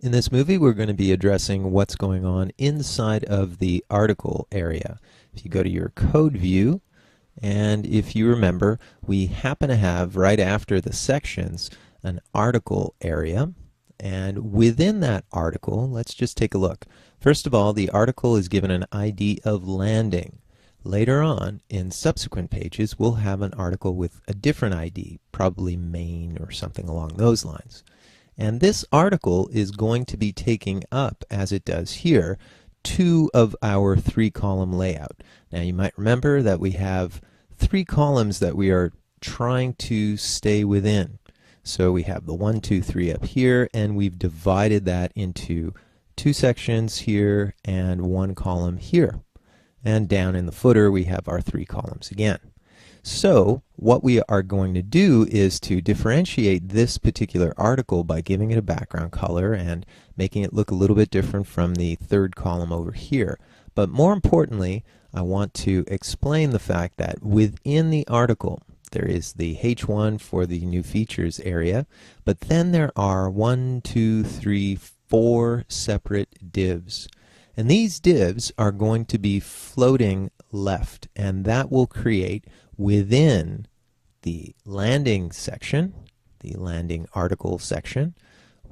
In this movie, we're going to be addressing what's going on inside of the article area. If you go to your code view, and if you remember, we happen to have right after the sections an article area. And within that article, let's just take a look. First of all, the article is given an ID of landing. Later on, in subsequent pages, we'll have an article with a different ID, probably main or something along those lines. And this article is going to be taking up, as it does here, two of our three-column layout. Now you might remember that we have three columns that we are trying to stay within. So we have the 1, 2, 3 up here, and we've divided that into two sections here and one column here. And down in the footer we have our three columns again. So what we are going to do is to differentiate this particular article by giving it a background color and making it look a little bit different from the third column over here. But more importantly, I want to explain the fact that within the article there is the H1 for the new features area, but then there are 1, 2, 3, 4 separate divs. And these divs are going to be floating left, and that will create within the landing section, the landing article section,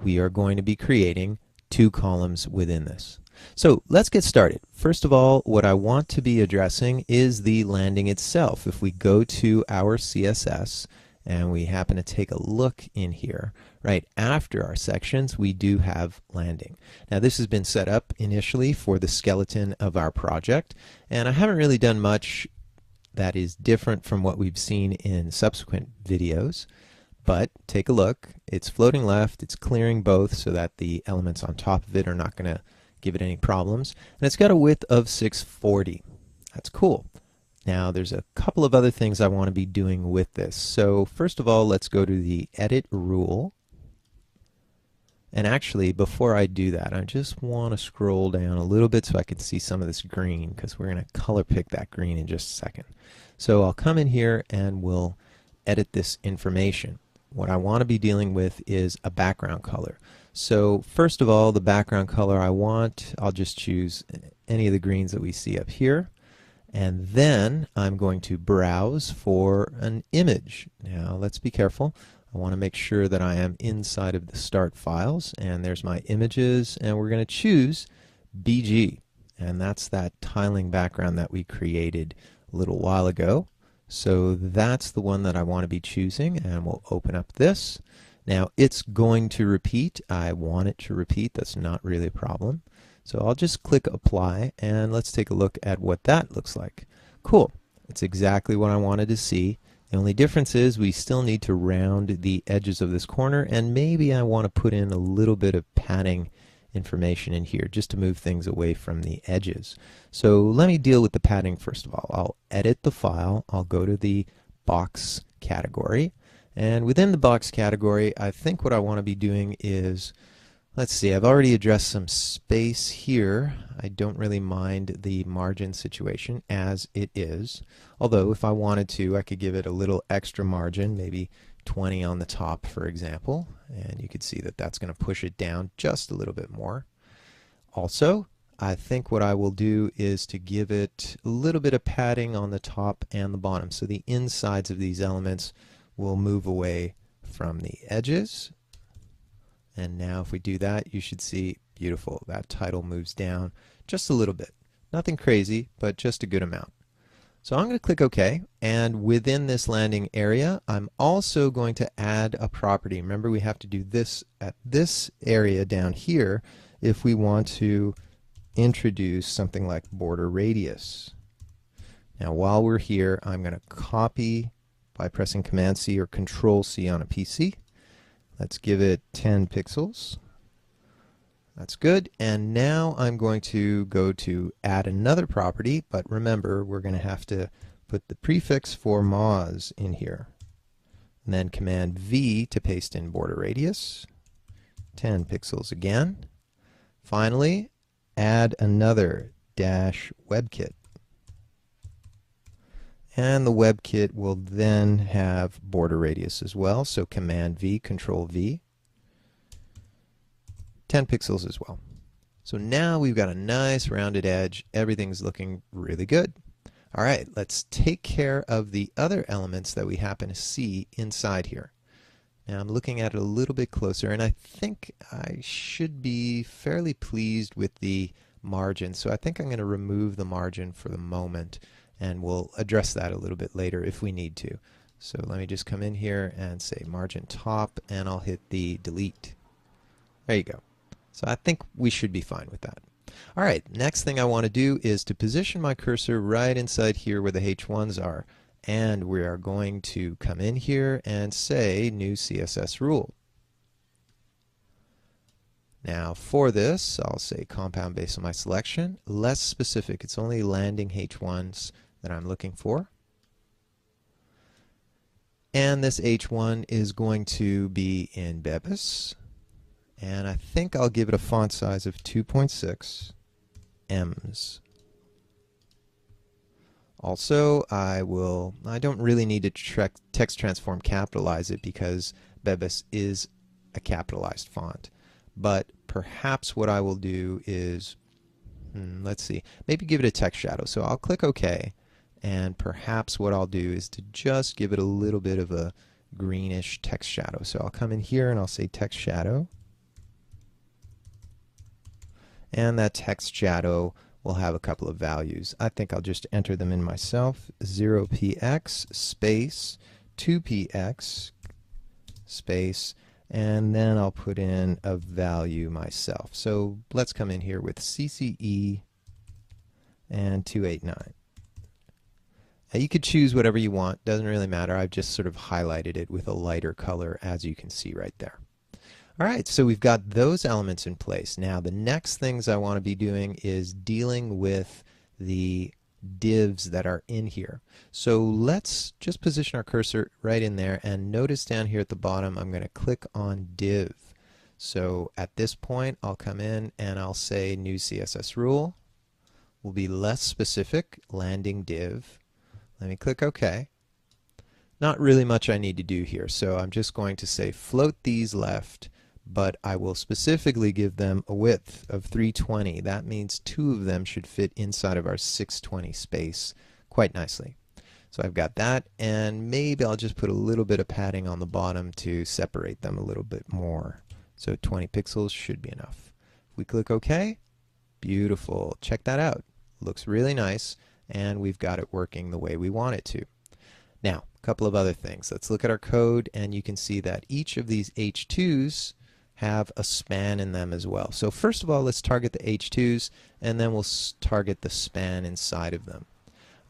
we are going to be creating two columns within this. So let's get started. First of all, what I want to be addressing is the landing itself. If we go to our CSS and we happen to take a look in here, right after our sections, we do have landing. Now this has been set up initially for the skeleton of our project, and I haven't really done much that is different from what we've seen in subsequent videos. But take a look. It's floating left. It's clearing both so that the elements on top of it are not going to give it any problems. And it's got a width of 640. That's cool. Now there's a couple of other things I want to be doing with this. So first of all, let's go to the edit rule. And actually, before I do that, I just want to scroll down a little bit so I can see some of this green, because we're going to color pick that green in just a second. So I'll come in here and we'll edit this information. What I want to be dealing with is a background color. So first of all, the background color I'll just choose any of the greens that we see up here. And then I'm going to browse for an image. Now let's be careful. I want to make sure that I am inside of the start files, and there's my images, and we're going to choose BG, and that's that tiling background that we created a little while ago. So that's the one that I want to be choosing, and we'll open up this. Now it's going to repeat. I want it to repeat. That's not really a problem. So I'll just click apply, and let's take a look at what that looks like. Cool. It's exactly what I wanted to see. The only difference is we still need to round the edges of this corner, and maybe I want to put in a little bit of padding information in here just to move things away from the edges. So let me deal with the padding first of all. I'll edit the file. I'll go to the box category, and within the box category, I think what I want to be doing is, let's see, I've already addressed some space here. I don't really mind the margin situation as it is. Although if I wanted to, I could give it a little extra margin, maybe 20 on the top, for example. And you could see that that's going to push it down just a little bit more. Also, I think what I will do is to give it a little bit of padding on the top and the bottom. So the insides of these elements will move away from the edges. And now if we do that, you should see, beautiful, that title moves down just a little bit. Nothing crazy, but just a good amount. So I'm going to click OK, and within this landing area, I'm also going to add a property. Remember, we have to do this at this area down here if we want to introduce something like border radius. Now while we're here, I'm going to copy by pressing Command C or Control C on a PC. Let's give it 10 pixels. That's good. And now I'm going to go to add another property, but remember, we're going to have to put the prefix for Moz in here. And then Command V to paste in border radius. 10 pixels again. Finally, add another dash WebKit. And the WebKit will then have border radius as well, so Command V, Control V. 10 pixels as well. So now we've got a nice rounded edge. Everything's looking really good. All right, let's take care of the other elements that we happen to see inside here. Now I'm looking at it a little bit closer, and I think I should be fairly pleased with the margin. So I think I'm going to remove the margin for the moment, and we'll address that a little bit later if we need to. So let me just come in here and say margin top, and I'll hit the delete. There you go. So I think we should be fine with that. All right, next thing I want to do is to position my cursor right inside here where the H1s are. And we are going to come in here and say new CSS rule. Now for this, I'll say compound based on my selection. Less specific, it's only landing H1s that I'm looking for. And this H1 is going to be in Bebas. And I think I'll give it a font size of 2.6 M's. Also, I don't really need to text transform capitalize it because Bebas is a capitalized font. But perhaps what I will do is, let's see, maybe give it a text shadow. So I'll click OK, and perhaps what I'll do is to just give it a little bit of a greenish text shadow. So I'll come in here and I'll say text shadow. And that text shadow will have a couple of values. I think I'll just enter them in myself. 0px space 2px space, and then I'll put in a value myself. So let's come in here with CCE and 289. Now you could choose whatever you want, doesn't really matter. I've just sort of highlighted it with a lighter color, as you can see right there. All right, so we've got those elements in place. Now the next things I want to be doing is dealing with the divs that are in here. So let's just position our cursor right in there, and notice down here at the bottom I'm going to click on div. So at this point I'll come in and I'll say new CSS rule. Will be less specific, landing div. Let me click OK. Not really much I need to do here, so I'm just going to say float these left, but I will specifically give them a width of 320. That means two of them should fit inside of our 620 space quite nicely. So I've got that, and maybe I'll just put a little bit of padding on the bottom to separate them a little bit more. So 20 pixels should be enough. If we click OK, beautiful. Check that out. Looks really nice, and we've got it working the way we want it to. Now, a couple of other things. Let's look at our code, and you can see that each of these H2s have a span in them as well. So first of all, let's target the H2s, and then we'll target the span inside of them.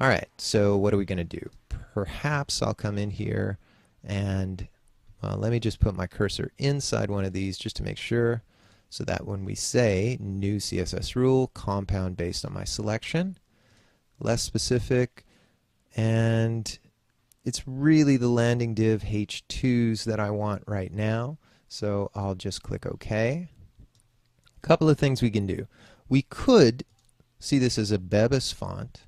All right, so what are we going to do? Perhaps I'll come in here and let me just put my cursor inside one of these just to make sure, so that when we say new CSS rule, compound based on my selection, less specific, and it's really the landing div H2s that I want right now. So I'll just click OK. A couple of things we can do. We could see this as a Bebas font,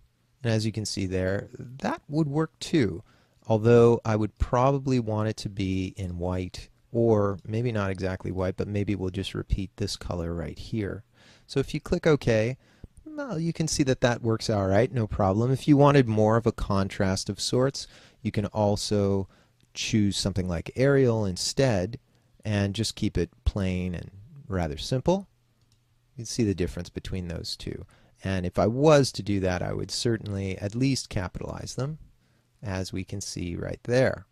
and as you can see there, that would work too, although I would probably want it to be in white, or maybe not exactly white, but maybe we'll just repeat this color right here. So if you click OK, well, you can see that that works all right, no problem. If you wanted more of a contrast of sorts, you can also choose something like Arial instead, and just keep it plain and rather simple. You can see the difference between those two. And if I was to do that, I would certainly at least capitalize them, as we can see right there.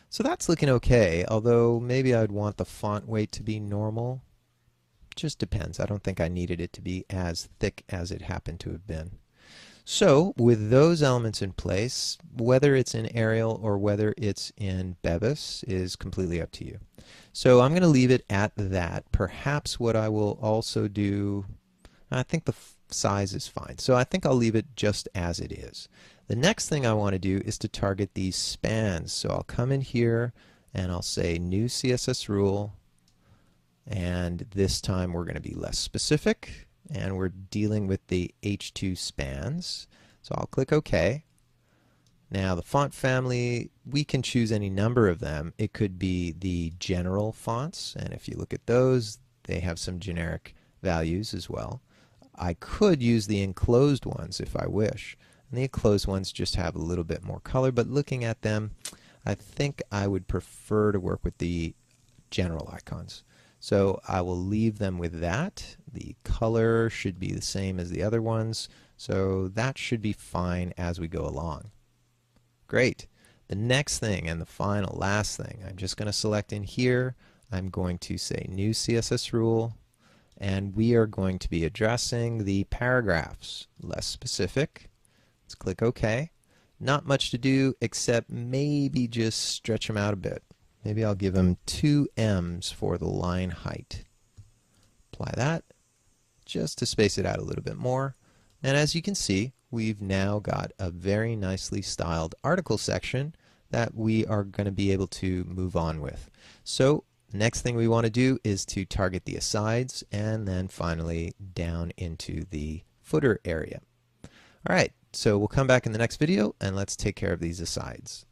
So that's looking okay, although maybe I'd want the font weight to be normal. Just depends. I don't think I needed it to be as thick as it happened to have been. So with those elements in place, whether it's in Arial or whether it's in Bebas is completely up to you. So I'm going to leave it at that. Perhaps what I will also do, I think the size is fine. So I think I'll leave it just as it is. The next thing I want to do is to target these spans. So I'll come in here and I'll say new CSS rule, and this time we're going to be less specific, and we're dealing with the H2 spans. So I'll click OK. Now the font family, we can choose any number of them. It could be the general fonts, and if you look at those, they have some generic values as well. I could use the enclosed ones if I wish. And the enclosed ones just have a little bit more color, but looking at them, I think I would prefer to work with the general icons. So I will leave them with that. The color should be the same as the other ones, so that should be fine as we go along. Great. The next thing and the final last thing, I'm just going to select in here. I'm going to say new CSS rule, and we are going to be addressing the paragraphs. Less specific. Let's click OK. Not much to do except maybe just stretch them out a bit. Maybe I'll give them 2 M's for the line height. Apply that just to space it out a little bit more. And as you can see, we've now got a very nicely styled article section that we are going to be able to move on with. So next thing we want to do is to target the asides and then finally down into the footer area. All right, so we'll come back in the next video and let's take care of these asides.